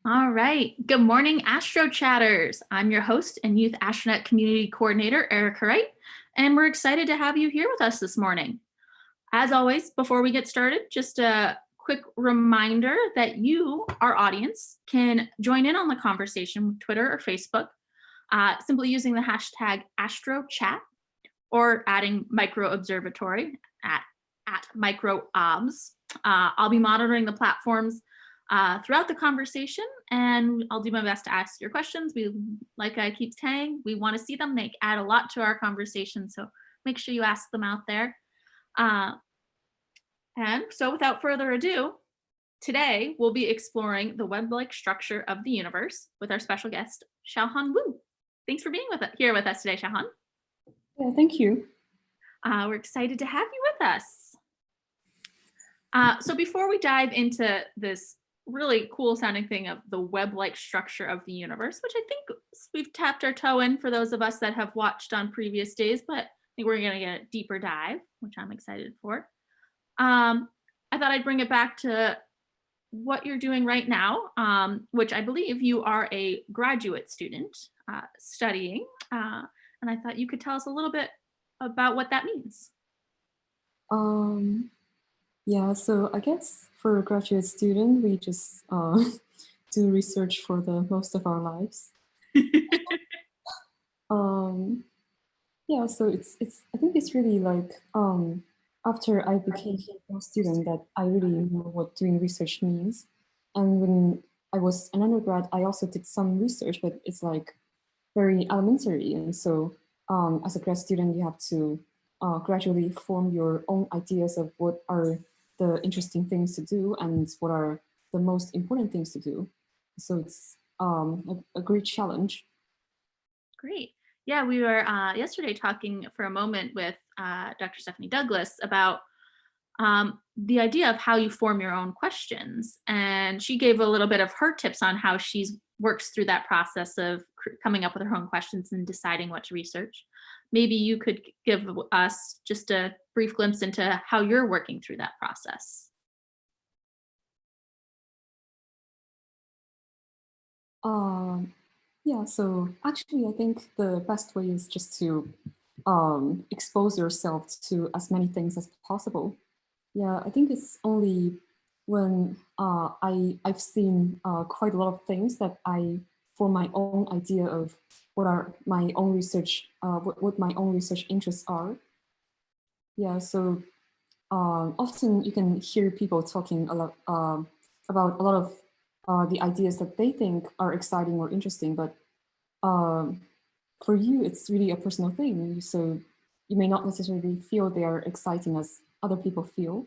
All right. Good morning, Astro Chatters. I'm your host and Youth Astronet Community Coordinator, Erica Wright, and we're excited to have you here with us this morning. As always, before we get started, just a quick reminder that you, our audience, can join in on the conversation with Twitter or Facebook, simply using the hashtag Astro Chat or adding Micro Observatory at microobs. I'll be monitoring the platforms throughout the conversation, and I'll do my best to ask your questions. Like I keep saying, we want to see them. They add a lot to our conversation, so make sure you ask them out there. And so without further ado, today we'll be exploring the web-like structure of the universe with our special guest, Xiaohan Wu. Thanks for being here with us today, Xiaohan. Yeah, thank you. We're excited to have you with us. So before we dive into this really cool sounding thing of the web-like structure of the universe, which I think we've tapped our toe in for those of us that have watched on previous days, but I think we're going to get a deeper dive, which I'm excited for. I thought I'd bring it back to what you're doing right now, which I believe you are a graduate student studying, and I thought you could tell us a little bit about what that means. Yeah, so I guess for a graduate student, we just do research for the most of our lives. Yeah, so I think it's really like after I became a student that I really know what doing research means. And when I was an undergrad, I also did some research, but it's like very elementary. And so as a grad student, you have to gradually form your own ideas of what are the interesting things to do and what are the most important things to do. So it's a great challenge. Great. Yeah, we were yesterday talking for a moment with Dr. Stephanie Douglas about the idea of how you form your own questions. And she gave a little bit of her tips on how she works through that process of coming up with her own questions and deciding what to research. Maybe you could give us just a brief glimpse into how you're working through that process. Yeah, so actually, I think the best way is just to expose yourself to as many things as possible. Yeah, I think it's only when I've seen quite a lot of things that I form my own idea of what are my own research, what my own research interests are. Yeah, so often you can hear people talking a lot about a lot of the ideas that they think are exciting or interesting, but for you, it's really a personal thing. So you may not necessarily feel they are exciting as other people feel.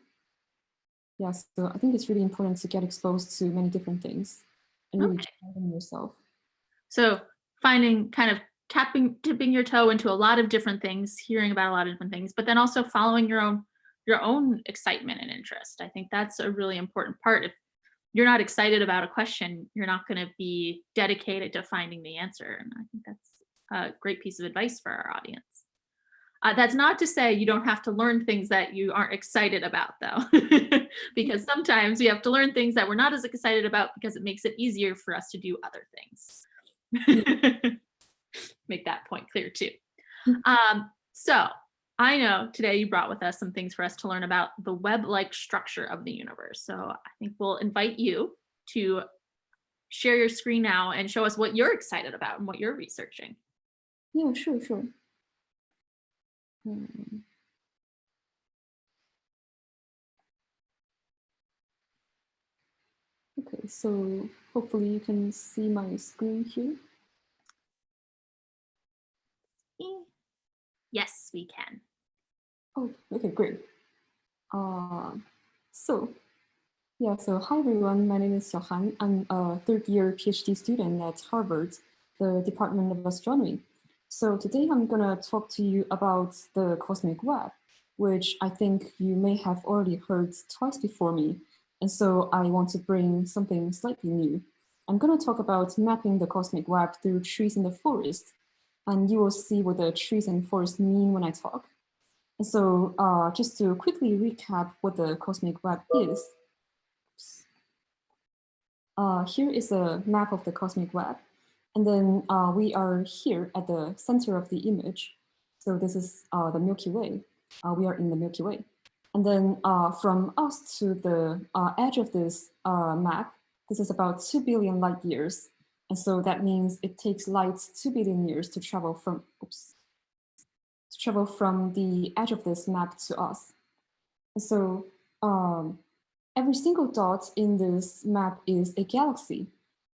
Yeah, so I think it's really important to get exposed to many different things and really try them yourself. So finding kind of dipping your toe into a lot of different things, hearing about a lot of different things, but then also following your own excitement and interest. I think that's a really important part. If you're not excited about a question, you're not going to be dedicated to finding the answer. And I think that's a great piece of advice for our audience. That's not to say you don't have to learn things that you aren't excited about, though, because sometimes we have to learn things that we're not as excited about because it makes it easier for us to do other things. Make that point clear, too. So I know today you brought with us some things for us to learn about the web-like structure of the universe. So I think we'll invite you to share your screen now and show us what you're excited about and what you're researching. Yeah, sure. Okay, so hopefully you can see my screen here. Yes, we can. Oh, okay, great. So hi everyone, my name is Xiaohan. I'm a third-year PhD student at Harvard, the Department of Astronomy. So today I'm gonna talk to you about the cosmic web, which I think you may have already heard twice before me. And so I want to bring something slightly new. I'm gonna talk about mapping the cosmic web through trees in the forest. And you will see what the trees and forest mean when I talk. And so just to quickly recap what the cosmic web is. here is a map of the cosmic web. And then we are here at the center of the image. So this is the Milky Way. We are in the Milky Way. And then from us to the edge of this map, this is about 2 billion light years. And so that means it takes light 2 billion years to travel from, the edge of this map to us. And so every single dot in this map is a galaxy.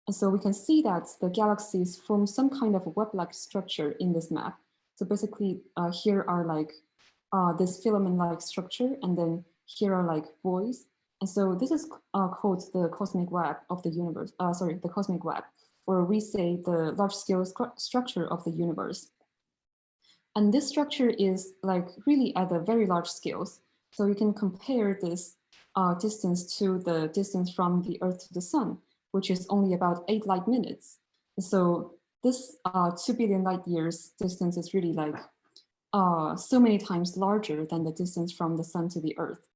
And so we can see that the galaxies form some kind of web-like structure in this map. So basically here are like this filament-like structure, and then here are like buoys. And so this is called the cosmic web of the universe, the cosmic web, or we say the large-scale structure of the universe. And this structure is like really at a very large scales. So you can compare this distance to the distance from the Earth to the Sun, which is only about 8 light minutes. And so this 2 billion light years distance is really like so many times larger than the distance from the Sun to the Earth.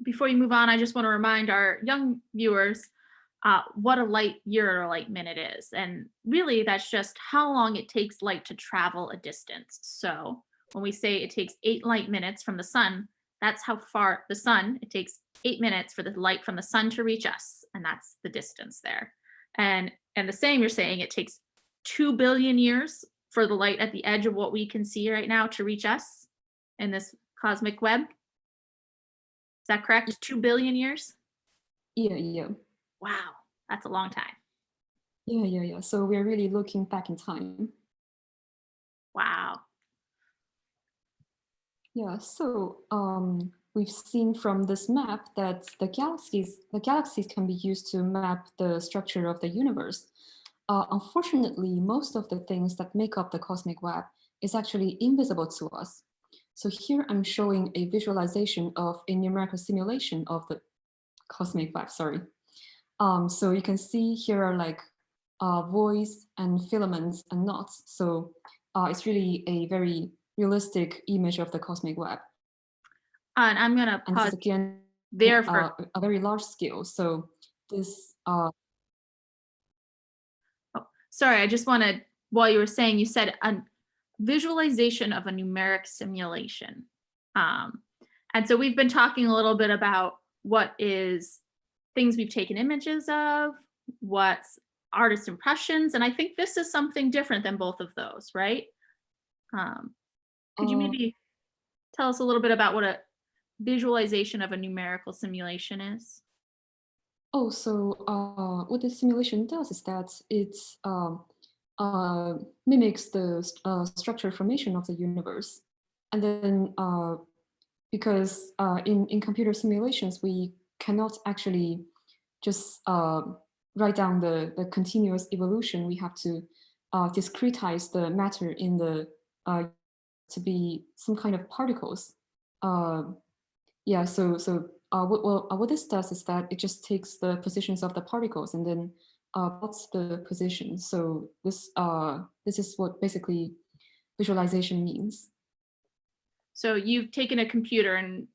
Before you move on, I just want to remind our young viewers what a light year or a light minute is. And really, that's just how long it takes light to travel a distance. So when we say it takes 8 light minutes from the sun, that's how far the sun, it takes 8 minutes for the light from the sun to reach us. And that's the distance there. And the same, you're saying it takes 2 billion years for the light at the edge of what we can see right now to reach us in this cosmic web. Is that correct? 2 billion years? Yeah. Wow, that's a long time. Yeah. So we're really looking back in time. Wow. Yeah, so we've seen from this map that the galaxies can be used to map the structure of the universe. Unfortunately, most of the things that make up the cosmic web is actually invisible to us. So here I'm showing a visualization of a numerical simulation of the cosmic web, sorry. So you can see here are like voids and filaments and knots. So it's really a very realistic image of the cosmic web. And I'm going to And pause this again there for a very large scale. So this sorry, I just wanted, while you were saying, you said a visualization of a numeric simulation. And so we've been talking a little bit about what is things we've taken images of, what's artist impressions, and I think this is something different than both of those, right? Could you maybe tell us a little bit about what a visualization of a numerical simulation is? oh, so what the simulation does is that it mimics the structure formation of the universe. And then because in computer simulations, we cannot actually just write down the continuous evolution. We have to discretize the matter in the to be some kind of particles. Yeah, so what this does is that it just takes the positions of the particles and then plots the position. So this is what basically visualization means. So you've taken a computer and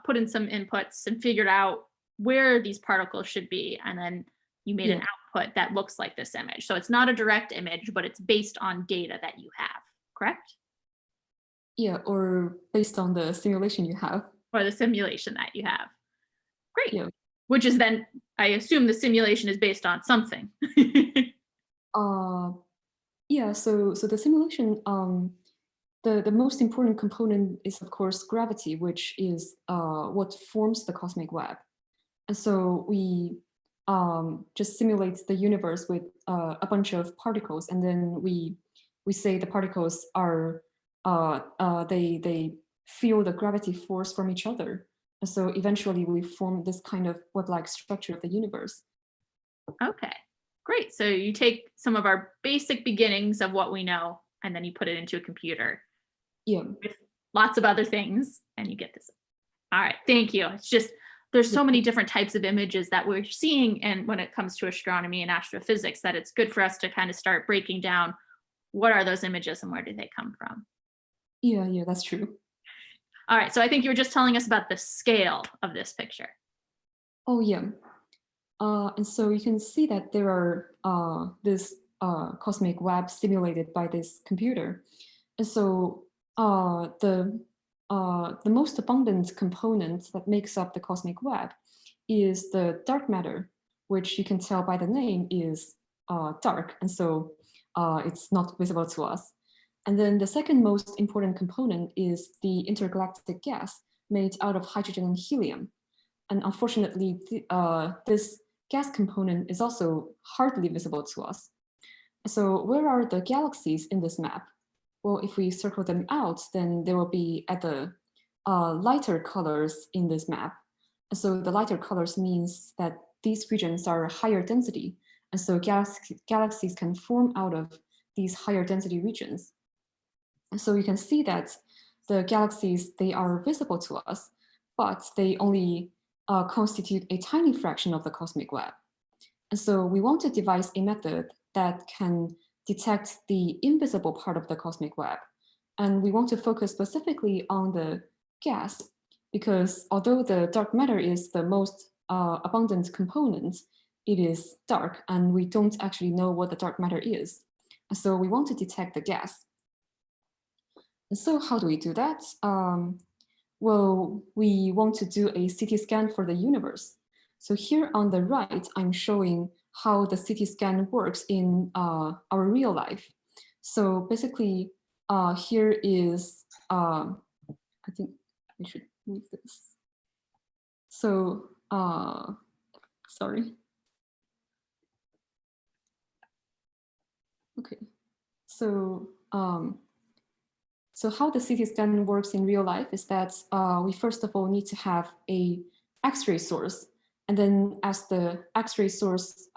put in some inputs and figured out where these particles should be, and then you made an output that looks like this image. So it's not a direct image, but it's based on data that you have, correct? Yeah, or based on the simulation you have. Or the simulation that you have. Great. Yeah. Which is then, I assume the simulation is based on something. Yeah, so the simulation, the most important component is of course gravity, which is what forms the cosmic web. And so we just simulate the universe with a bunch of particles, and then we say the particles are they feel the gravity force from each other. And so eventually we form this kind of web-like structure of the universe. Okay, great. So you take some of our basic beginnings of what we know, and then you put it into a computer. Yeah. With lots of other things, and you get this. All right, thank you. It's just, there's so many different types of images that we're seeing, and when it comes to astronomy and astrophysics, that it's good for us to kind of start breaking down what are those images and where do they come from. Yeah, that's true. All right, so I think you were just telling us about the scale of this picture. Oh yeah. And so you can see that there are this cosmic web simulated by this computer. And so the most abundant component that makes up the cosmic web is the dark matter, which you can tell by the name is dark. And so it's not visible to us. And then the second most important component is the intergalactic gas made out of hydrogen and helium. And unfortunately, this gas component is also hardly visible to us. So where are the galaxies in this map? Well, if we circle them out, then they will be at the lighter colors in this map. So the lighter colors means that these regions are higher density. And so galaxies can form out of these higher density regions. And so you can see that the galaxies, they are visible to us, but they only constitute a tiny fraction of the cosmic web. And so we want to devise a method that can detect the invisible part of the cosmic web. And we want to focus specifically on the gas, because although the dark matter is the most abundant component, it is dark and we don't actually know what the dark matter is. And so we want to detect the gas. And so how do we do that? Well, we want to do a CT scan for the universe. So here on the right, I'm showing how the CT scan works in our real life. So basically, here is, I think I should move this. So, sorry. Okay, so, so how the CT scan works in real life is that we first of all need to have a X-ray source. And then as the X-ray source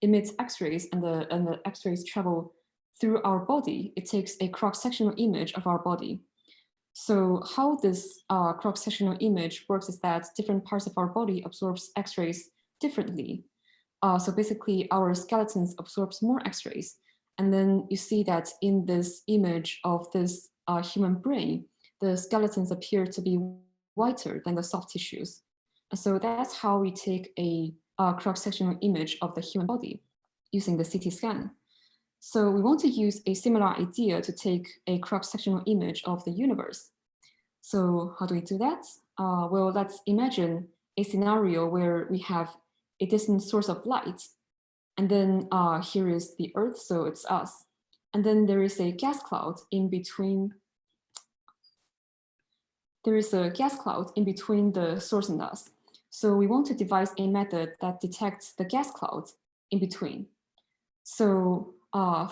emits X-rays and the X-rays travel through our body, it takes a cross-sectional image of our body. So how this cross-sectional image works is that different parts of our body absorbs X-rays differently. So basically our skeletons absorbs more X-rays. And then you see that in this image of this human brain, the skeletons appear to be whiter than the soft tissues. And so that's how we take a cross-sectional image of the human body using the CT scan. So we want to use a similar idea to take a cross-sectional image of the universe. So how do we do that? Well, let's imagine a scenario where we have a distant source of light. And then here is the Earth, so it's us. And then there is a gas cloud in between. There is a gas cloud in between the source and us. So we want to devise a method that detects the gas cloud in between. So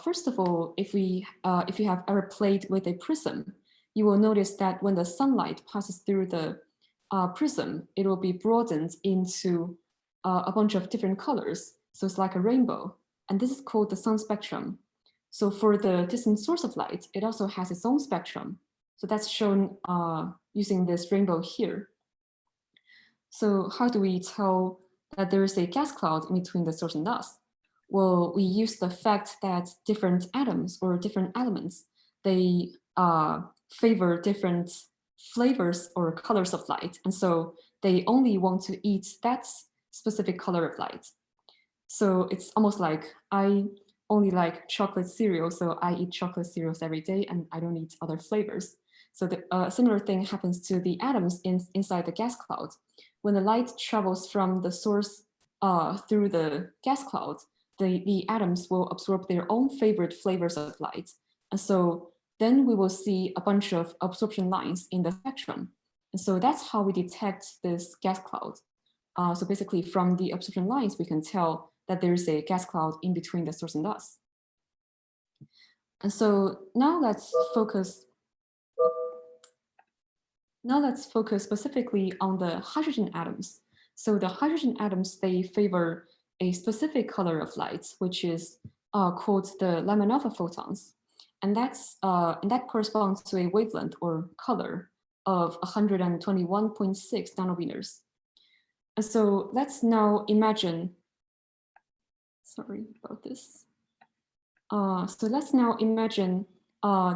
first of all, if you have ever played with a prism, you will notice that when the sunlight passes through the prism, it will be broadened into a bunch of different colors. So it's like a rainbow. And this is called the sun spectrum. So for the distant source of light, it also has its own spectrum. So that's shown using this rainbow here. So how do we tell that there is a gas cloud in between the source and us? Well, we use the fact that different atoms or different elements, they favor different flavors or colors of light. And so they only want to eat that specific color of light. So it's almost like I only like chocolate cereal, so I eat chocolate cereals every day and I don't eat other flavors. So the similar thing happens to the atoms inside the gas cloud. When the light travels from the source through the gas cloud, the atoms will absorb their own favorite flavors of light. And so then we will see a bunch of absorption lines in the spectrum. And so that's how we detect this gas cloud. So basically from the absorption lines, we can tell that there is a gas cloud in between the source and us. And so now let's focus specifically on the hydrogen atoms. So the hydrogen atoms, they favor a specific color of light, which is called the Lamanova photons. And that corresponds to a wavelength or color of 121.6 nanometers. And so let's now imagine, sorry about this. So let's now imagine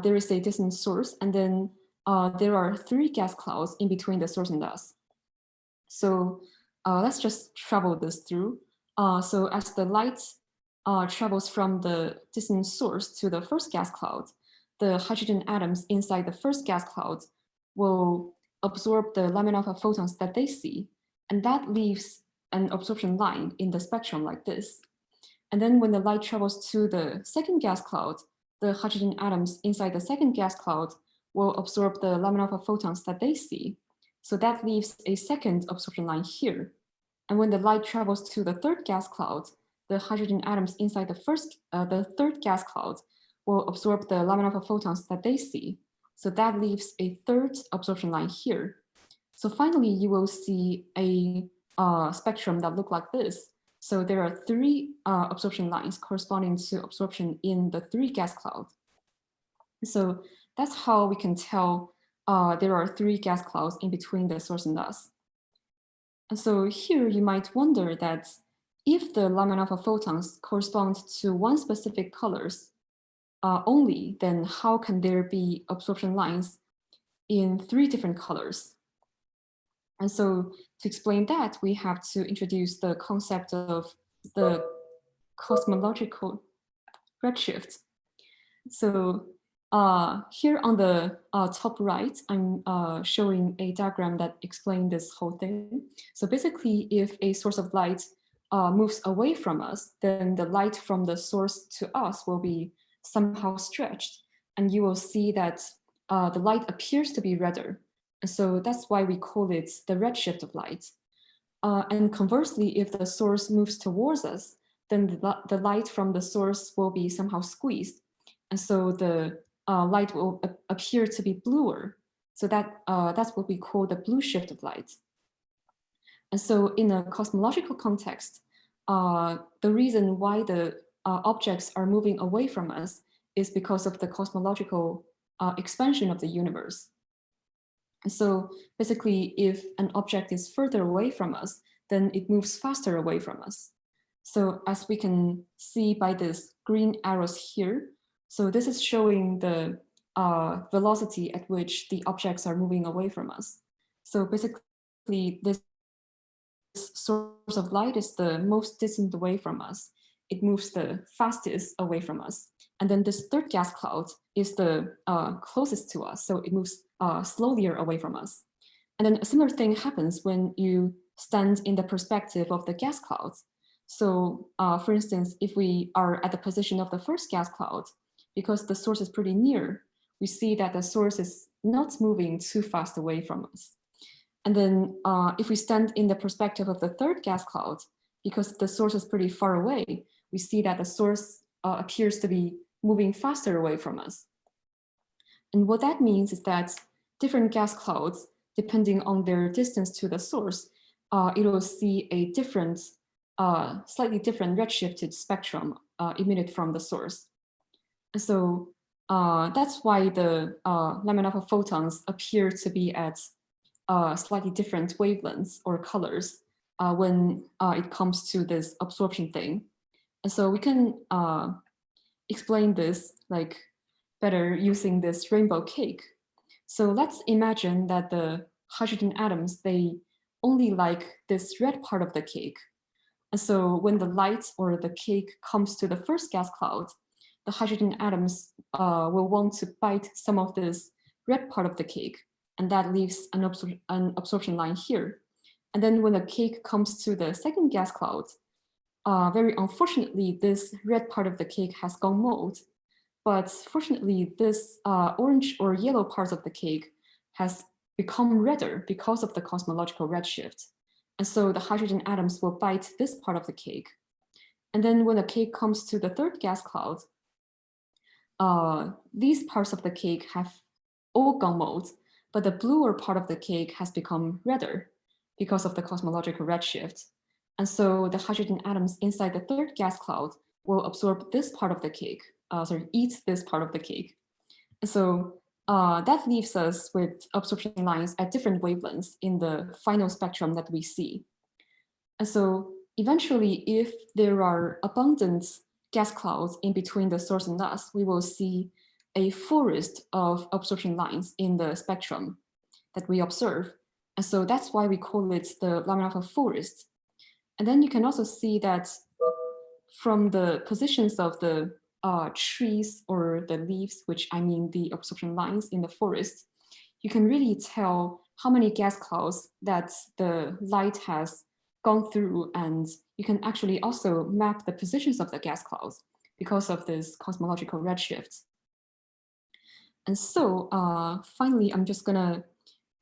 there is a distant source, and then there are 3 gas clouds in between the source and us. So let's just travel this through. So as the light travels from the distant source to the first gas cloud, the hydrogen atoms inside the first gas cloud will absorb the lamina of photons that they see, and that leaves an absorption line in the spectrum like this. And then when the light travels to the second gas cloud, the hydrogen atoms inside the second gas cloud will absorb the lamina of photons that they see. So that leaves a second absorption line here. And when the light travels to the third gas cloud, the hydrogen atoms inside the third gas cloud will absorb the lamina of photons that they see. So that leaves a third absorption line here. So finally, you will see a spectrum that look like this. So there are three absorption lines corresponding to absorption in the three gas cloud. So that's how we can tell there are three gas clouds in between the source and us. And so here you might wonder that if the lamina of photons correspond to one specific colors only, then how can there be absorption lines in three different colors? And so to explain that, we have to introduce the concept of the cosmological redshift. So here on the top right, I'm showing a diagram that explains this whole thing. So basically, if a source of light moves away from us, then the light from the source to us will be somehow stretched. And you will see that the light appears to be redder. And so that's why we call it the redshift of light. And conversely, if the source moves towards us, then the light from the source will be somehow squeezed. And so the light will appear to be bluer. So that's what we call the blue shift of light. And so in a cosmological context, the reason why the objects are moving away from us is because of the cosmological expansion of the universe. And so basically, if an object is further away from us, then it moves faster away from us. So as we can see by these green arrows here, so this is showing the velocity at which the objects are moving away from us. So basically, this source of light is the most distant away from us. It moves the fastest away from us. And then this third gas cloud is the closest to us. So it moves slowly away from us. And then a similar thing happens when you stand in the perspective of the gas clouds. So for instance, if we are at the position of the first gas cloud, because the source is pretty near, we see that the source is not moving too fast away from us. And then if we stand in the perspective of the third gas cloud, because the source is pretty far away, we see that the source appears to be moving faster away from us. And what that means is that different gas clouds, depending on their distance to the source, it will see a different, slightly different redshifted spectrum emitted from the source. And so that's why the lamina of photons appear to be at slightly different wavelengths or colors when it comes to this absorption thing. And so we can explain this like better using this rainbow cake. So let's imagine that the hydrogen atoms, they only like this red part of the cake. And so when the light or the cake comes to the first gas cloud, the hydrogen atoms will want to bite some of this red part of the cake, and that leaves an absorption line here. And then when the cake comes to the second gas cloud, very unfortunately, this red part of the cake has gone mold. But fortunately, this orange or yellow part of the cake has become redder because of the cosmological redshift. And so the hydrogen atoms will bite this part of the cake. And then when the cake comes to the third gas cloud, these parts of the cake have all gone mold, but the bluer part of the cake has become redder because of the cosmological redshift. And so the hydrogen atoms inside the third gas cloud will absorb this part of the cake, eat this part of the cake. And so that leaves us with absorption lines at different wavelengths in the final spectrum that we see. And so eventually, if there are abundant gas clouds in between the source and us, we will see a forest of absorption lines in the spectrum that we observe. And so that's why we call it the lamina of forest. And then you can also see that from the positions of the trees or the leaves, which I mean the absorption lines in the forest, you can really tell how many gas clouds that the light has gone through, and you can actually also map the positions of the gas clouds because of this cosmological redshift. And so finally, I'm just gonna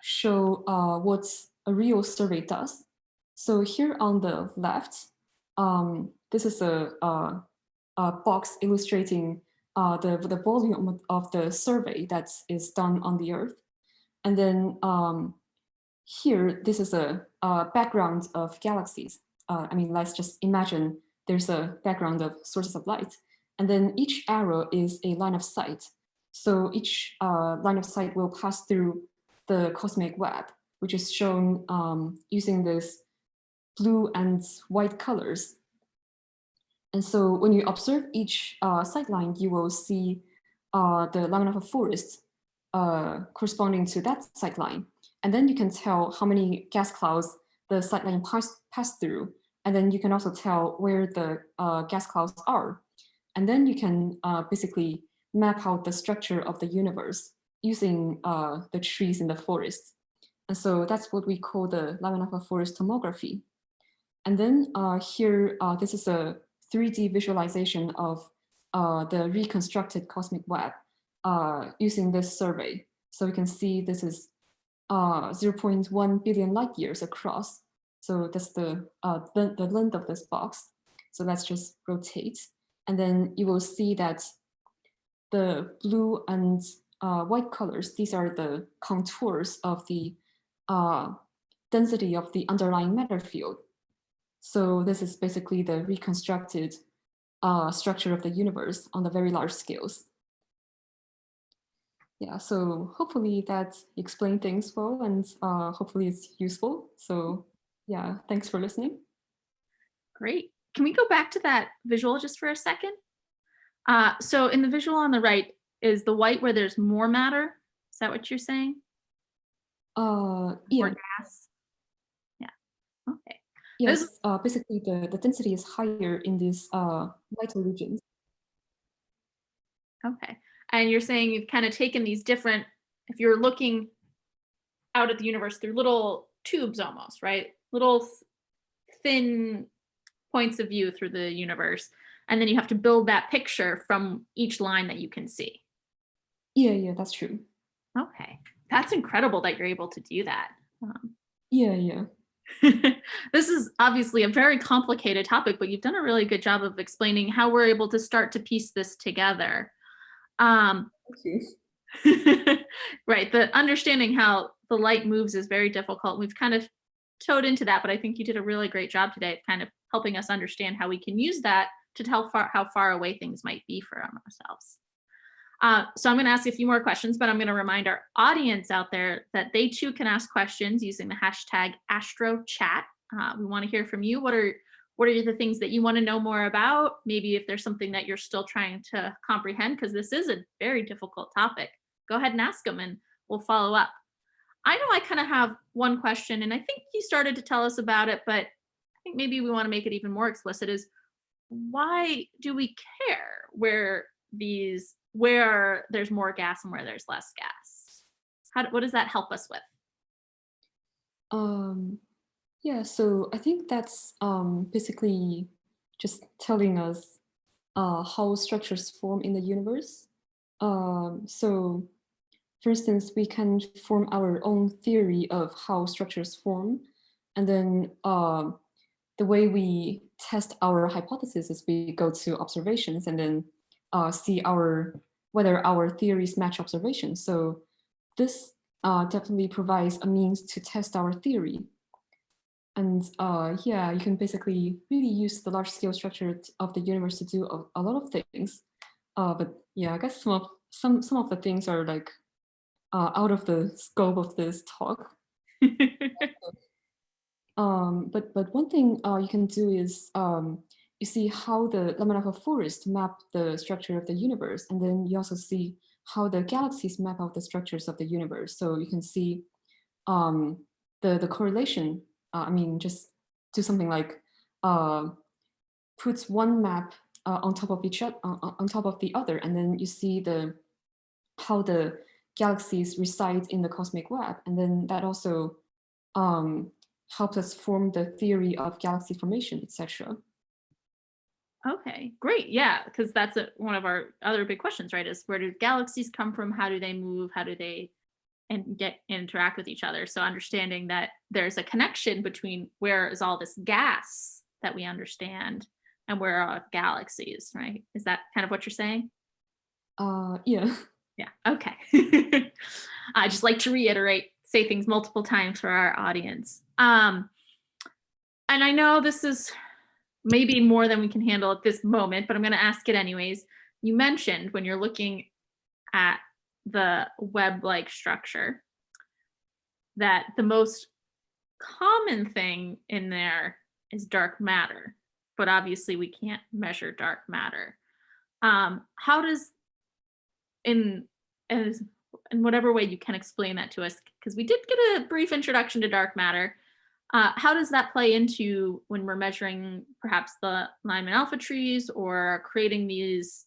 show what a real survey does. So here on the left, this is a box illustrating the volume of the survey that is done on the Earth. And then here, this is a background of galaxies. I mean, let's just imagine there's a background of sources of light. And then each arrow is a line of sight. So each line of sight will pass through the cosmic web, which is shown using this blue and white colors. And so when you observe each sightline, you will see the line of a forest corresponding to that sightline. And then you can tell how many gas clouds the sightline passed through. And then you can also tell where the gas clouds are. And then you can basically map out the structure of the universe using the trees in the forest. And so that's what we call the line of a forest tomography. And then here, this is a 3D visualization of the reconstructed cosmic web using this survey. So you can see this is 0.1 billion light years across. So that's the length of this box. So let's just rotate. And then you will see that the blue and white colors, these are the contours of the density of the underlying matter field. So this is basically the reconstructed structure of the universe on the very large scales. Yeah, so hopefully that explained things well, and hopefully it's useful. So yeah, thanks for listening. Great. Can we go back to that visual just for a second? So in the visual on the right, is the white where there's more matter? Is that what you're saying? Yeah. More gas? Yeah. Okay. Yes, basically the density is higher in these lighter regions. Okay. And you're saying you've kind of taken these different, if you're looking out at the universe through little tubes almost, right? Little thin points of view through the universe. And then you have to build that picture from each line that you can see. Yeah, that's true. Okay. That's incredible that you're able to do that. Yeah. This is obviously a very complicated topic, but you've done a really good job of explaining how we're able to start to piece this together. Thank you. Right. The understanding how the light moves is very difficult. We've kind of towed into that, but I think you did a really great job today of kind of helping us understand how we can use that to tell how far away things might be from ourselves. So I'm going to ask you a few more questions, but I'm going to remind our audience out there that they too can ask questions using the hashtag Astro Chat. We want to hear from you. What are the things that you want to know more about? Maybe if there's something that you're still trying to comprehend, because this is a very difficult topic. Go ahead and ask them and we'll follow up. I know I kind of have one question, and I think you started to tell us about it, but I think maybe we want to make it even more explicit, is why do we care where there's more gas and where there's less gas? What does that help us with? Yeah, so I think that's basically just telling us how structures form in the universe. So for instance, we can form our own theory of how structures form. And then the way we test our hypothesis is we go to observations and then see whether our theories match observations. So this definitely provides a means to test our theory. And yeah, you can basically really use the large scale structure of the universe to do a lot of things. But yeah, I guess some of the things are like out of the scope of this talk. But one thing you can do is you see how the lemon of a forest map the structure of the universe, and then you also see how the galaxies map out the structures of the universe. So you can see the correlation. I mean, just do something like puts one map on top of each other, on top of the other, and then you see how the galaxies reside in the cosmic web, and then that also helps us form the theory of galaxy formation, etc. Okay, great. Yeah, because that's one of our other big questions, right? Is where do galaxies come from? How do they move? How do they interact with each other? So understanding that there's a connection between where is all this gas that we understand and where are galaxies, right? Is that kind of what you're saying? Yeah. Yeah. Okay. I just like to reiterate, say things multiple times for our audience. And I know this is maybe more than we can handle at this moment, but I'm going to ask it anyways. You mentioned when you're looking at the web-like structure that the most common thing in there is dark matter, but obviously we can't measure dark matter. How does in as in whatever way you can explain that to us, because we did get a brief introduction to dark matter. How does that play into when we're measuring perhaps the Lyman alpha trees or creating these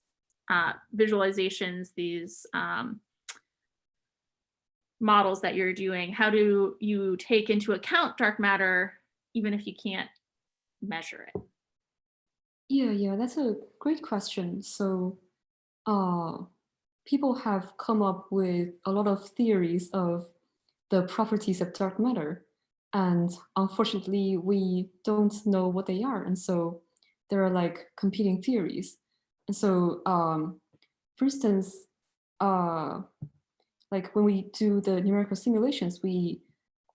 visualizations, these models that you're doing? How do you take into account dark matter even if you can't measure it? Yeah, that's a great question. So, people have come up with a lot of theories of the properties of dark matter, and unfortunately, we don't know what they are, and so there are like competing theories. And so, for instance, like when we do the numerical simulations, we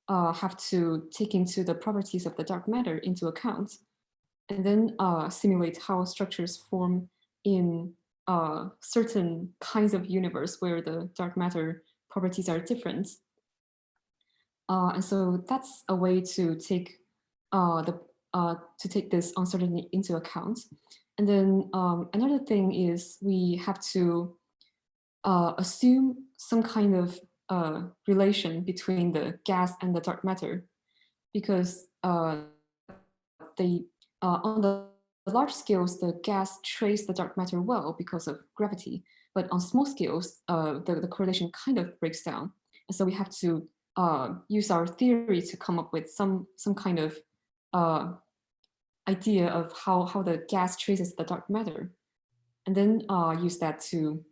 have to take into the properties of the dark matter into account, and then simulate how structures form in certain kinds of universe where the dark matter properties are different. And so that's a way to take this uncertainty into account. And then another thing is we have to assume some kind of relation between the gas and the dark matter, because they on the large scales, the gas trace the dark matter well because of gravity. But on small scales, the correlation kind of breaks down. And so we have to use our theory to come up with some kind of idea of how the gas traces the dark matter. And then use that to,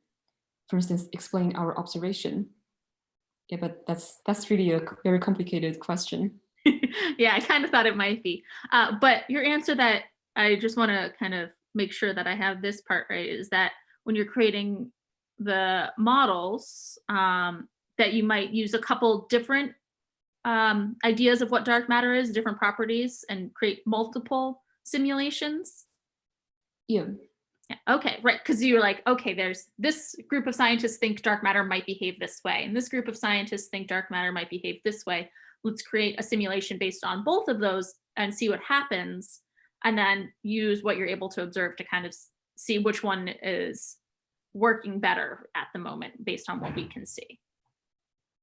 for instance, explain our observation. Yeah, but that's really a very complicated question. Yeah, I kind of thought it might be. But your answer that I just want to kind of make sure that I have this part right is that when you're creating the models, that you might use a couple different ideas of what dark matter is, different properties, and create multiple simulations. Yeah. Yeah, okay, right. Because you were like, okay, there's this group of scientists think dark matter might behave this way, and this group of scientists think dark matter might behave this way. Let's create a simulation based on both of those and see what happens, and then use what you're able to observe to kind of see which one is working better at the moment based on what we can see.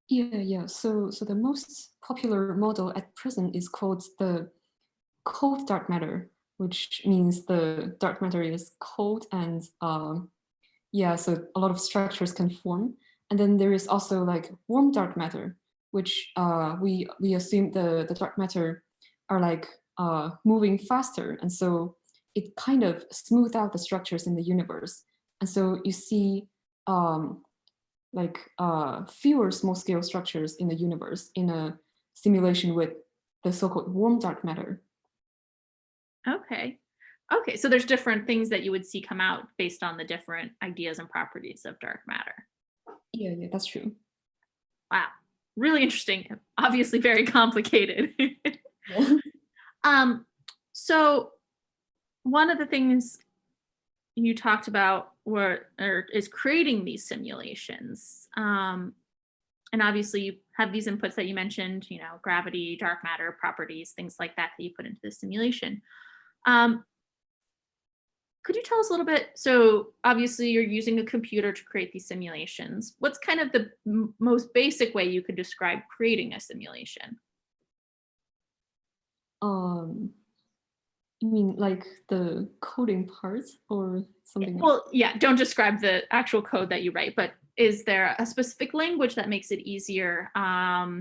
Yeah. So the most popular model at present is called the cold dark matter, which means the dark matter is cold, and yeah, so a lot of structures can form. And then there is also like warm dark matter, which we assume the dark matter are like moving faster, and so it kind of smooth out the structures in the universe. And so you see like fewer small scale structures in the universe in a simulation with the so-called warm dark matter. Okay. Okay, so there's different things that you would see come out based on the different ideas and properties of dark matter. Yeah, that's true. Wow. Really interesting. Obviously very complicated. Yeah. um, so one of the things you talked about is creating these simulations. And obviously you have these inputs that you mentioned, you know, gravity, dark matter properties, things like that that you put into the simulation. Could you tell us a little bit? So obviously you're using a computer to create these simulations. What's kind of the most basic way you could describe creating a simulation? Um, You mean like the coding part or something else? Well, yeah, don't describe the actual code that you write, but is there a specific language that makes it easier? A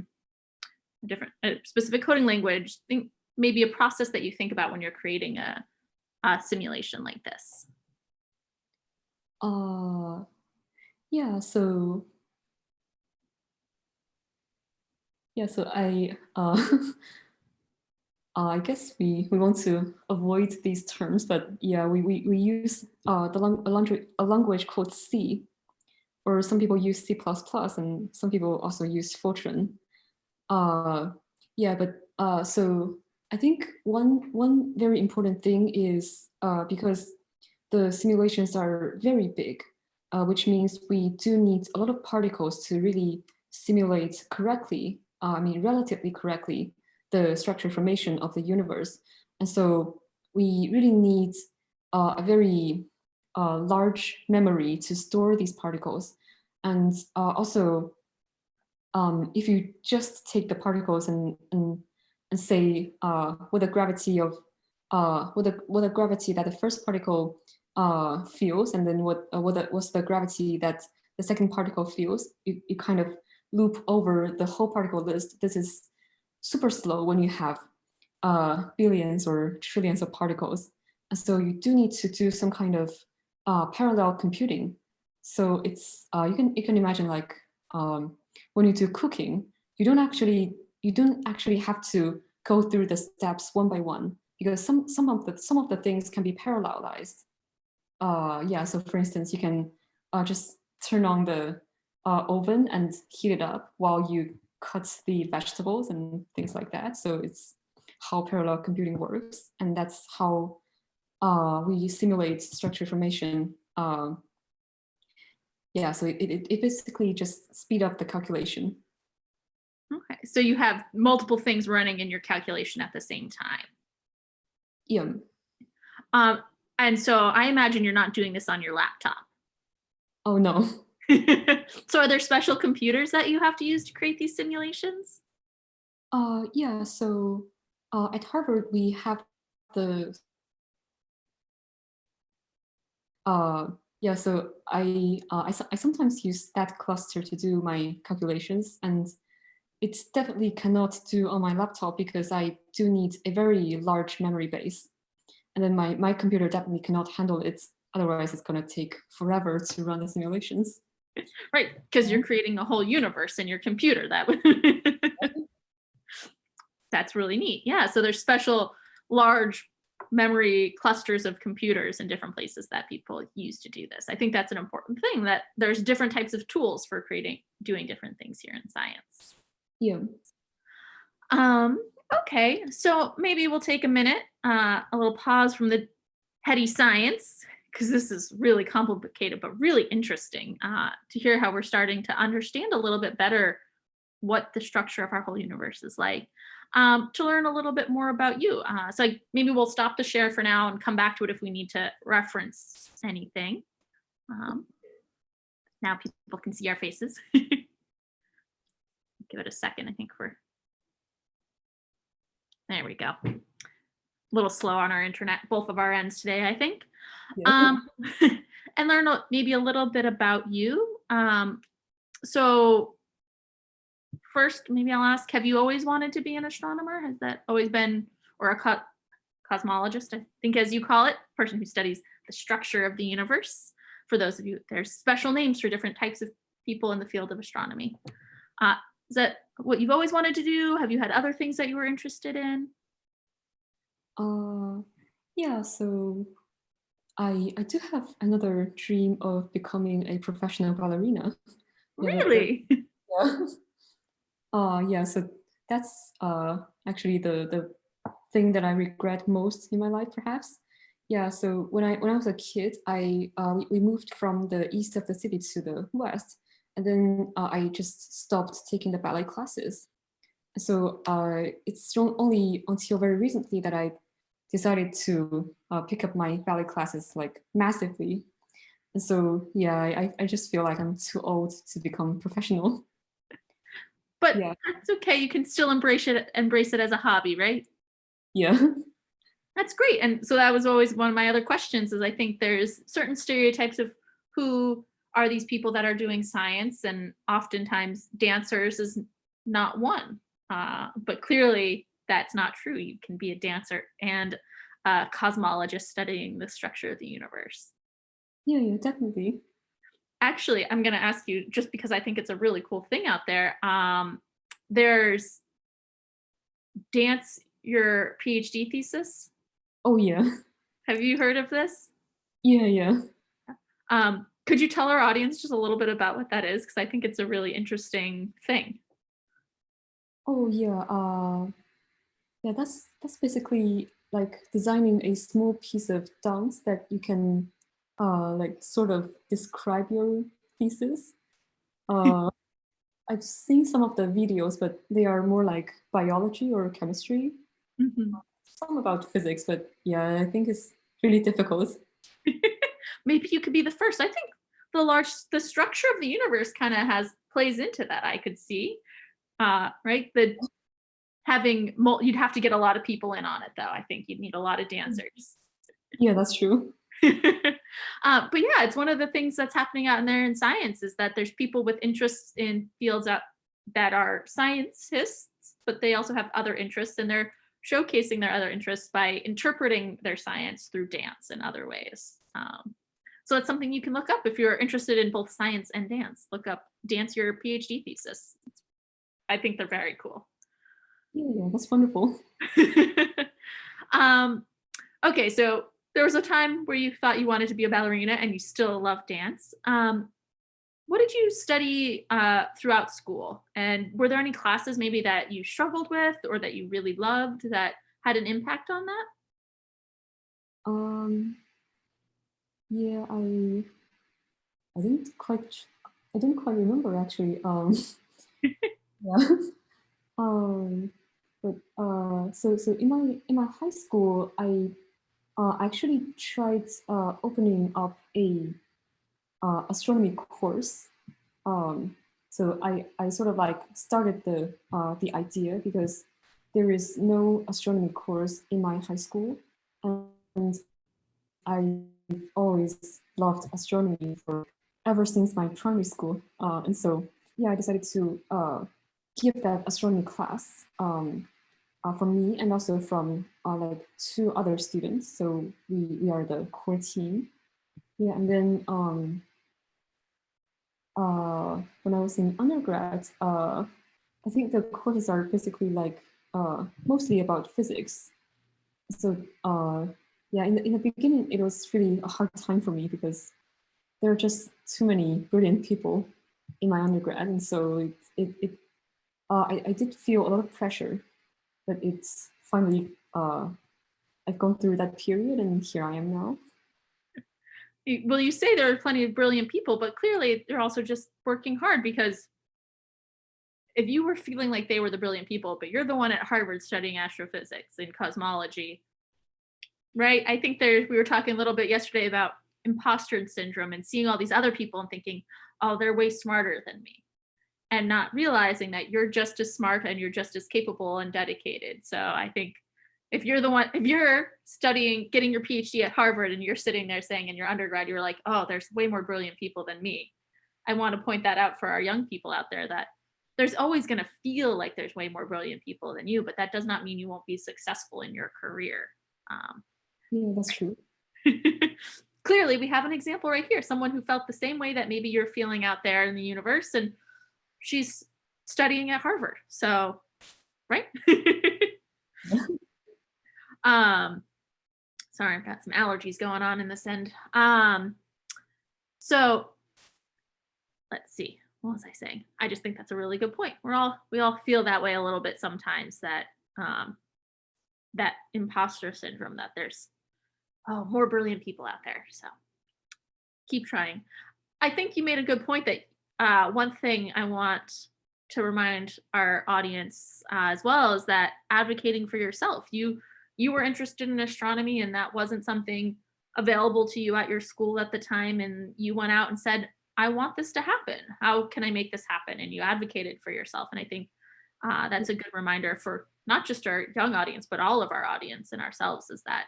specific coding language, think maybe a process that you think about when you're creating a simulation like this. Uh, yeah, so I guess we want to avoid these terms, but yeah, we use a language called C, or some people use C++, and some people also use Fortran. Yeah, but so I think one very important thing is because the simulations are very big, which means we do need a lot of particles to really simulate correctly, I mean, relatively correctly, the structure formation of the universe. And so we really need a very large memory to store these particles. And also, if you just take the particles and say what the gravity of what the gravity that the first particle feels, and then what's the gravity that the second particle feels, you kind of loop over the whole particle list. This is super slow when you have billions or trillions of particles, and so you do need to do some kind of parallel computing. So it's you can imagine like when you do cooking, you don't actually have to go through the steps one by one, because some of the things can be parallelized. Yeah, so for instance, you can just turn on the oven and heat it up while you cut the vegetables and things like that. So it's how parallel computing works, and that's how we simulate structure formation. Yeah, so it basically just speed up the calculation. Okay, so you have multiple things running in your calculation at the same time. Yeah. Um, and so I imagine you're not doing this on your laptop. Oh no. So are there special computers that you have to use to create these simulations? Yeah, so at Harvard, we have the, yeah, so I sometimes use that cluster to do my calculations, and it definitely cannot do on my laptop because I do need a very large memory base. And then my computer definitely cannot handle it. Otherwise, it's going to take forever to run the simulations. Right, because you're creating a whole universe in your computer. That's really neat. Yeah, so there's special large memory clusters of computers in different places that people use to do this. I think that's an important thing, that there's different types of tools for doing different things here in science. Yeah. Um, okay, so maybe we'll take a minute, a little pause from the heady science, because this is really complicated but really interesting, to hear how we're starting to understand a little bit better what the structure of our whole universe is like, to learn a little bit more about you. Maybe we'll stop the share for now and come back to it if we need to reference anything. Now people can see our faces. Give it a second. I think there we go. A little slow on our internet, both of our ends today, I think. Yeah. And learn maybe a little bit about you. So first, maybe I'll ask, have you always wanted to be an astronomer? Has that always been, or a cosmologist, I think as you call it, person who studies the structure of the universe? For those of you, there's special names for different types of people in the field of astronomy. Is that what you've always wanted to do? Have you had other things that you were interested in? Yeah, so I do have another dream of becoming a professional ballerina. Yeah, Really? yeah. Yeah, so that's actually the thing that I regret most in my life, perhaps. Yeah, so when I was a kid, we moved from the east of the city to the west, and then I just stopped taking the ballet classes. So it's only until very recently that I decided to pick up my ballet classes like massively. And so yeah, I just feel like I'm too old to become professional. But Yeah, that's okay. You can still embrace it as a hobby, right? yeah. That's great. And so that was always one of my other questions is I think there's certain stereotypes of who are these people that are doing science, and oftentimes dancers is not one. But clearly that's not true. You can be a dancer and a cosmologist studying the structure of the universe. Yeah, yeah, definitely. Actually, I'm going to ask you just because I think it's a really cool thing out there. There's dance your PhD thesis. Oh yeah. Have you heard of this? Yeah, yeah. Could you tell our audience just a little bit about what that is? Because I think it's a really interesting thing. Oh yeah. Yeah, that's basically like designing a small piece of dance that you can like sort of describe your thesis. Uh, I've seen some of the videos, but they are more like biology or chemistry. Mhm. Some about physics, but yeah, I think it's really difficult. Maybe you could be the first. I think the structure of the universe kind of has plays into that. I could see, right? The you'd have to get a lot of people in on it, though. I think you'd need a lot of dancers. Yeah, that's true. But yeah, it's one of the things that's happening out in there in science is that there's people with interests in fields that are scientists, but they also have other interests, and they're showcasing their other interests by interpreting their science through dance and other ways. So it's something you can look up if you're interested in both science and dance. Look up dance your PhD thesis. I think they're very cool. Yeah, yeah, that's wonderful. um, okay, so there was a time where you thought you wanted to be a ballerina and you still love dance. What did you study throughout school? And were there any classes maybe that you struggled with or that you really loved that had an impact on that? Um, yeah, I didn't quite I didn't quite remember actually. Yeah. Um, but so in my high school, I actually tried opening up a astronomy course. Um, so I sort of like started the idea because there is no astronomy course in my high school, and I always loved astronomy for ever since my primary school. And so, yeah, I decided to give that astronomy class from me and also from like two other students. So we are the core team. Yeah, and then when I was in undergrad, I think the courses are basically like mostly about physics. So yeah, in the beginning, it was really a hard time for me because there are just too many brilliant people in my undergrad, and so I did feel a lot of pressure, but it's finally I've gone through that period, and here I am now. Well, you say there are plenty of brilliant people, but clearly they're also just working hard because if you were feeling like they were the brilliant people, but you're the one at Harvard studying astrophysics and cosmology, right? I think we were talking a little bit yesterday about imposter syndrome and seeing all these other people and thinking, oh, they're way smarter than me. And not realizing that you're just as smart and you're just as capable and dedicated. So I think if you're studying, getting your PhD at Harvard and you're sitting there saying in your undergrad, you're like, oh, there's way more brilliant people than me. I want to point that out for our young people out there that there's always going to feel like there's way more brilliant people than you, but that does not mean you won't be successful in your career. Um, Yeah, that's true. Clearly, we have an example right here, someone who felt the same way that maybe you're feeling out there in the universe, and she's studying at Harvard. So, right? um, sorry, I've got some allergies going on in this end. So let's see. What was I saying? I just think that's a really good point. We all feel that way a little bit sometimes that um, that imposter syndrome that there's more brilliant people out there. So keep trying. I think you made a good point that one thing I want to remind our audience as well is that advocating for yourself. You were interested in astronomy and that wasn't something available to you at your school at the time, and you went out and said, I want this to happen. How can I make this happen? And you advocated for yourself. And I think That's a good reminder for not just our young audience, but all of our audience and ourselves, is that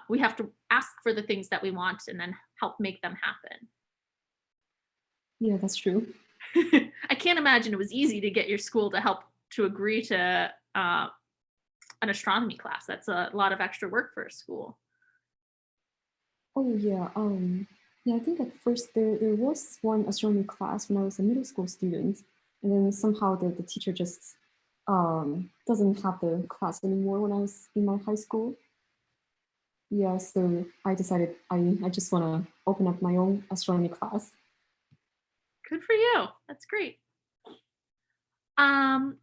we have to ask for the things that we want and then help make them happen. Yeah, that's true. I can't imagine it was easy to get your school to help to agree to an astronomy class. That's a lot of extra work for a school. Oh yeah, yeah. I think at first there was one astronomy class when I was a middle school student, and then somehow the teacher just doesn't have the class anymore when I was in my high school. Yeah, so I decided I just want to open up my own astronomy class. Good for you. That's great. Um,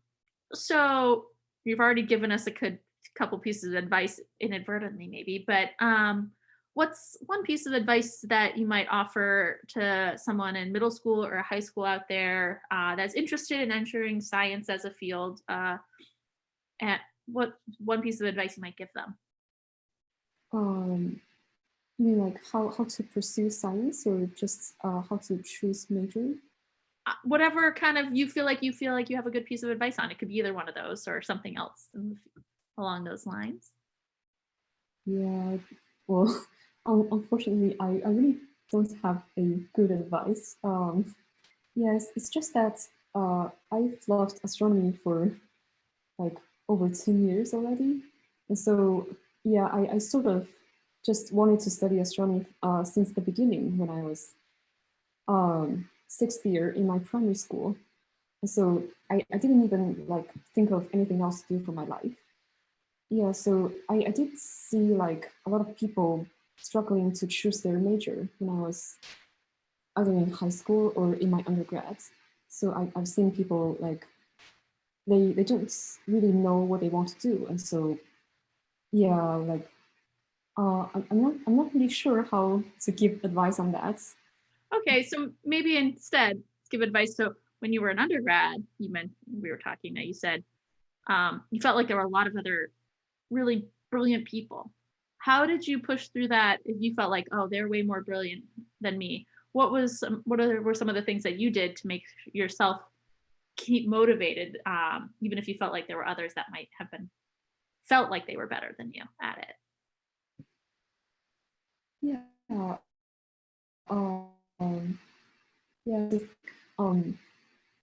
so you've already given us a good couple pieces of advice inadvertently, maybe, but what's one piece of advice that you might offer to someone in middle school or high school out there that's interested in entering science as a field? And what one piece of advice you might give them? Um, you mean like how to pursue science or just how to choose major? Whatever kind of you feel like you have a good piece of advice on. It could be either one of those or something else along those lines. Yeah, well, unfortunately, I really don't have a good advice. Yes, it's just that I've loved astronomy for like over 10 years already. And so, yeah, I sort of just wanted to study astronomy since the beginning when I was sixth year in my primary school. And so I didn't even like think of anything else to do for my life. Yeah, so I did see like a lot of people struggling to choose their major when I was either in high school or in my undergrad. So I've seen people like they don't really know what they want to do, and so yeah, like I'm not really sure how to give advice on that. Okay, so maybe instead give advice. So when you were an undergrad, you meant we were talking that you said you felt like there were a lot of other really brilliant people. How did you push through that if you felt like, oh, they're way more brilliant than me? Were some of the things that you did to make yourself keep motivated, even if you felt like there were others that might have been felt like they were better than you at it? Yeah, um, yeah. Um,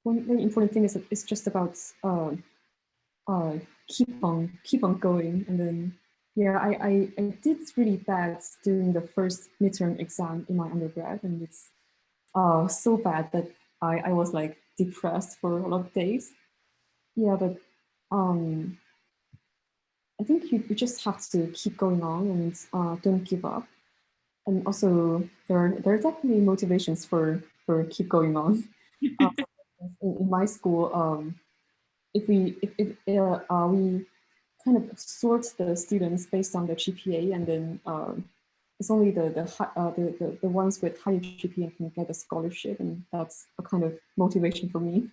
one very important thing is that it's just about uh, keep on going, and then yeah, I did really bad during the first midterm exam in my undergrad, and it's so bad that I was like depressed for a lot of days. Yeah, but um, I think you just have to keep going on and don't give up. And also, there are definitely motivations for keep going on. Uh, in my school, if we kind of sort the students based on the GPA, and then it's only the ones with higher GPA can get a scholarship, and that's a kind of motivation for me.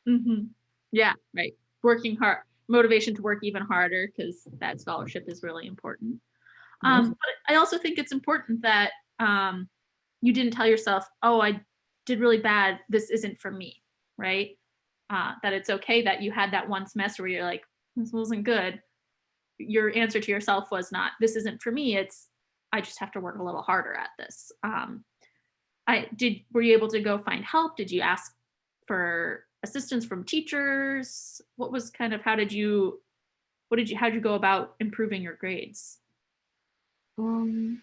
Hmm. Yeah, right. Working hard, motivation to work even harder because that scholarship is really important. Yeah. But I also think it's important that you didn't tell yourself, "Oh, I did really bad. This isn't for me," right? That it's okay that you had that one semester where you're like, "This wasn't good." Your answer to yourself was not, "This isn't for me." It's, "I just have to work a little harder at this." I did. Were you able to go find help? Did you ask for assistance from teachers? What was kind of how did you how did you go about improving your grades? Um,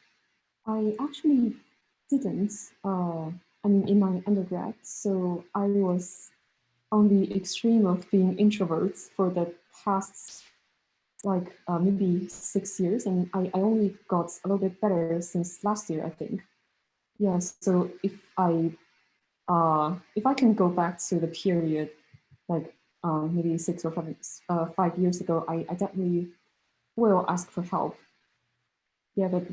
I actually didn't. I mean, in my undergrad, so I was on the extreme of being introvert for the past like maybe 6 years, and I only got a little bit better since last year, I think. Yes. So if I can go back to the period like maybe 5 years ago, I definitely will ask for help. Yeah, but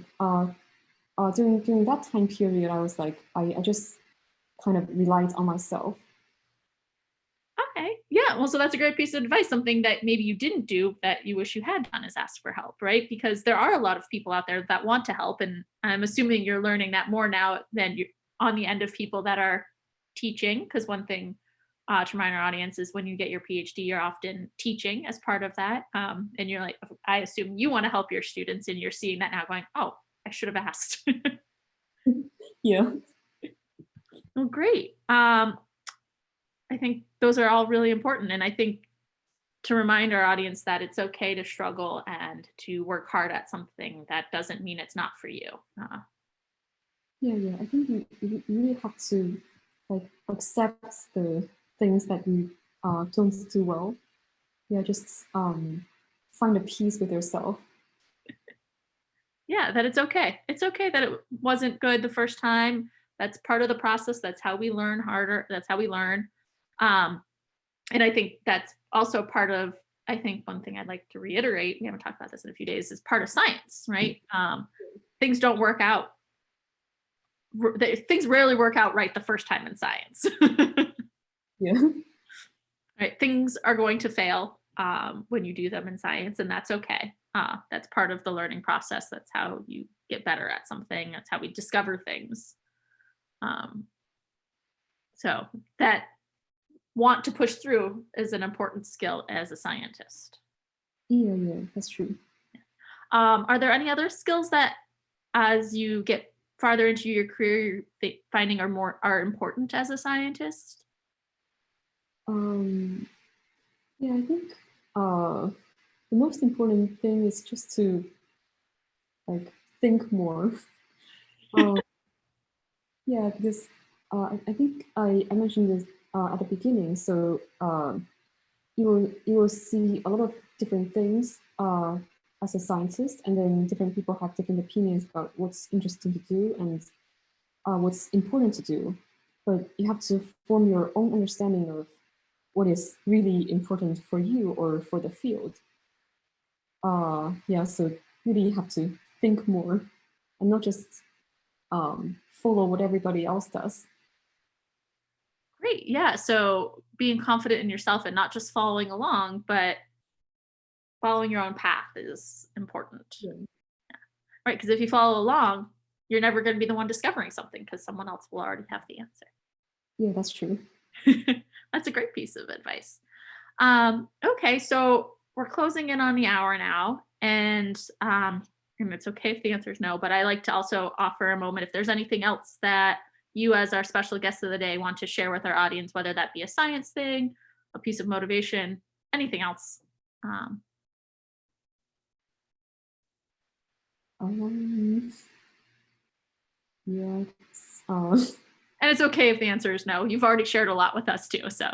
during that time period, I was like, I just kind of relied on myself. Okay. Yeah. Well, so that's a great piece of advice. Something that maybe you didn't do that you wish you had done is ask for help, right? Because there are a lot of people out there that want to help. And I'm assuming you're learning that more now than you're on the end of people that are teaching. Because one thing to remind our audience is when you get your PhD, you're often teaching as part of that. And you're like, I assume you want to help your students, and you're seeing that now going, oh, I should have asked. Yeah. Well, great. I think those are all really important. And I think to remind our audience that it's okay to struggle and to work hard at something, that doesn't mean it's not for you. Yeah. I think you really have to like accept the things that you don't do well. Yeah, just find a peace with yourself. Yeah, that it's okay. It's okay that it wasn't good the first time. That's part of the process. That's how we learn harder. That's how we learn. Um, and I think that's also part of, I think one thing I'd like to reiterate, we haven't talked about this in a few days, is part of science, right? Things don't work out. Things rarely work out right the first time in science. Yeah. Right? Things are going to fail when you do them in science, and that's okay. That's part of the learning process. That's how you get better at something. That's how we discover things. So that want to push through is an important skill as a scientist. Yeah, that's true. Are there any other skills that, as you get farther into your career, you're finding are important as a scientist? Yeah, I think the most important thing is just to like think more. Yeah, because I think I mentioned this at the beginning. So you will see a lot of different things as a scientist, and then different people have different opinions about what's interesting to do and what's important to do. But you have to form your own understanding of what is really important for you or for the field. Yeah, so really you have to think more and not just follow what everybody else does. Great. Yeah. So being confident in yourself and not just following along, but following your own path is important. Yeah, Right. Because if you follow along, you're never going to be the one discovering something because someone else will already have the answer. yeah, that's true. That's a great piece of advice. Okay. So we're closing in on the hour now. And it's okay if the answer is no, but I like to also offer a moment if there's anything else that you, as our special guest of the day, want to share with our audience, whether that be a science thing, a piece of motivation, anything else. Um, yeah, And it's okay if the answer is no. You've already shared a lot with us too. So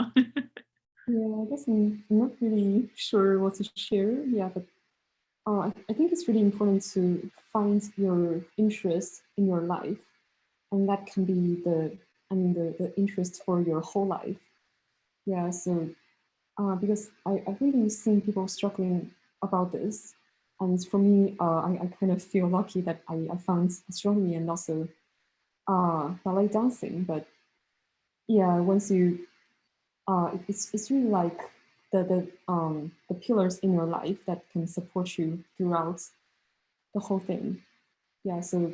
yeah, I guess I'm not really sure what to share. Yeah, but I think it's really important to find your interest in your life, and that can be the interest for your whole life. Yeah, so because I've really seen people struggling about this, and for me, I kind of feel lucky that I found astronomy and also ballet dancing. But yeah, once you it's really like the pillars in your life that can support you throughout the whole thing. Yeah, so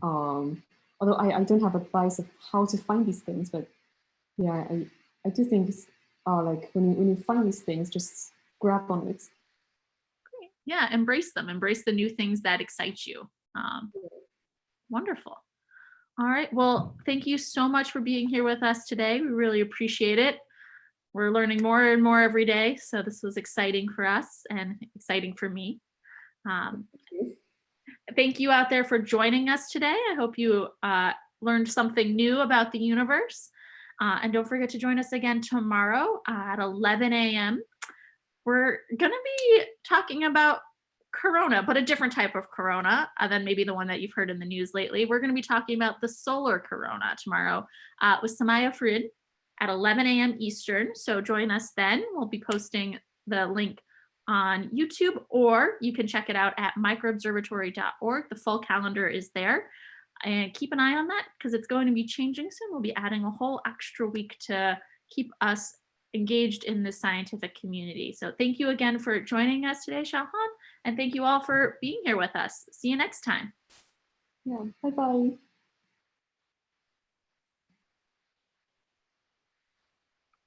although I don't have advice of how to find these things, but yeah, I do think it's, like when you find these things, just grab on it. yeah, embrace them. Embrace the new things that excite you. Wonderful. All right. Well, thank you so much for being here with us today. We really appreciate it. We're learning more and more every day. So this was exciting for us and exciting for me. Thank you out there for joining us today. I hope you learned something new about the universe. And don't forget to join us again tomorrow at 11 a.m. We're going to be talking about corona, but a different type of corona than maybe the one that you've heard in the news lately. We're going to be talking about the solar corona tomorrow with Samaya Frid at 11 a.m. Eastern. So join us then. We'll be posting the link on YouTube, or you can check it out at microobservatory.org. The full calendar is there. And keep an eye on that because it's going to be changing soon. We'll be adding a whole extra week to keep us engaged in the scientific community. So thank you again for joining us today, Xiaohan, and thank you all for being here with us. See you next time. Yeah, bye-bye.